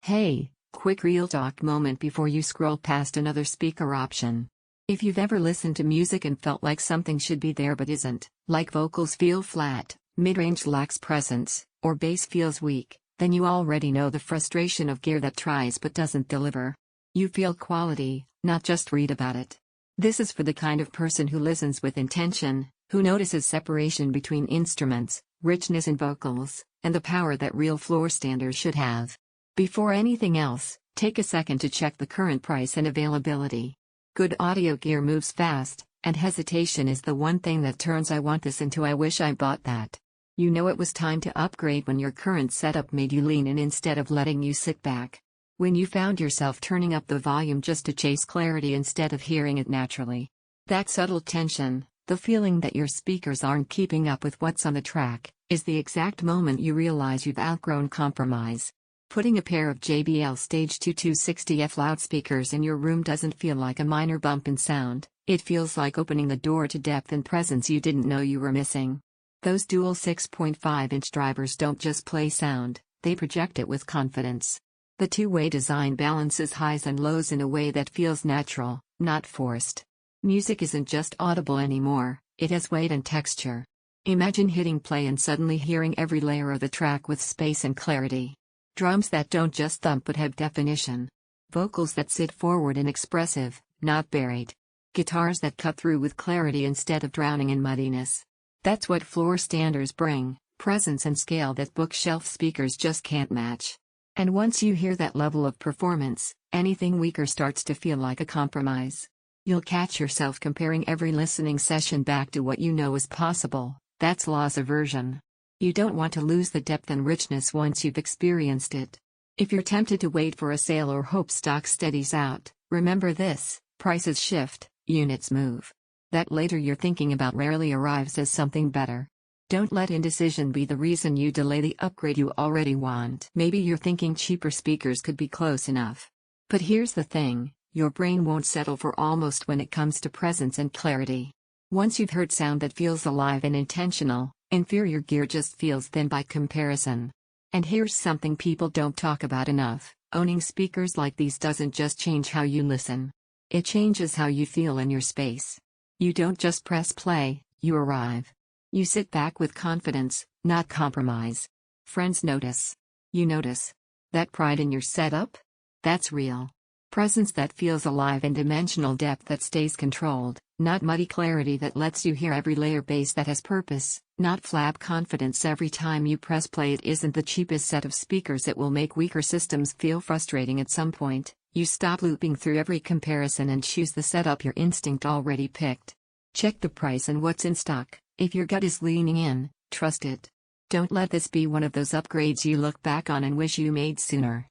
Hey, quick real talk moment before you scroll past another speaker option. If you've ever listened to music and felt like something should be there but isn't, like vocals feel flat, mid-range lacks presence, or bass feels weak, then you already know the frustration of gear that tries but doesn't deliver. You feel quality, not just read about it. This is for the kind of person who listens with intention, who notices separation between instruments, richness in vocals, and the power that real floor standers should have. Before anything else, take a second to check the current price and availability. Good audio gear moves fast, and hesitation is the one thing that turns "I want this" into "I wish I bought that." You know it was time to upgrade when your current setup made you lean in instead of letting you sit back. When you found yourself turning up the volume just to chase clarity instead of hearing it naturally. That subtle tension, the feeling that your speakers aren't keeping up with what's on the track, is the exact moment you realize you've outgrown compromise. Putting a pair of JBL Stage 260F loudspeakers in your room doesn't feel like a minor bump in sound, it feels like opening the door to depth and presence you didn't know you were missing. Those dual 6.5-inch drivers don't just play sound, they project it with confidence. The two-way design balances highs and lows in a way that feels natural, not forced. Music isn't just audible anymore, it has weight and texture. Imagine hitting play and suddenly hearing every layer of the track with space and clarity. Drums that don't just thump but have definition. Vocals that sit forward and expressive, not buried. Guitars that cut through with clarity instead of drowning in muddiness. That's what floor standers bring, presence and scale that bookshelf speakers just can't match. And once you hear that level of performance, anything weaker starts to feel like a compromise. You'll catch yourself comparing every listening session back to what you know is possible. That's loss aversion. You don't want to lose the depth and richness once you've experienced it. If you're tempted to wait for a sale or hope stock steadies out, remember this: prices shift, units move. That later you're thinking about rarely arrives as something better. Don't let indecision be the reason you delay the upgrade you already want. Maybe you're thinking cheaper speakers could be close enough. But here's the thing, your brain won't settle for almost when it comes to presence and clarity. Once you've heard sound that feels alive and intentional, inferior gear just feels thin by comparison. And here's something people don't talk about enough: owning speakers like these doesn't just change how you listen. It changes how you feel in your space. You don't just press play, you arrive. You sit back with confidence, not compromise. Friends notice. You notice. That pride in your setup? That's real. Presence that feels alive and dimensional depth that stays controlled, not muddy clarity that lets you hear every layer, bass that has purpose, not flab confidence every time you press play. It isn't the cheapest set of speakers, it will make weaker systems feel frustrating at some point. You stop looping through every comparison and choose the setup your instinct already picked. Check the price and what's in stock. If your gut is leaning in, trust it. Don't let this be one of those upgrades you look back on and wish you made sooner.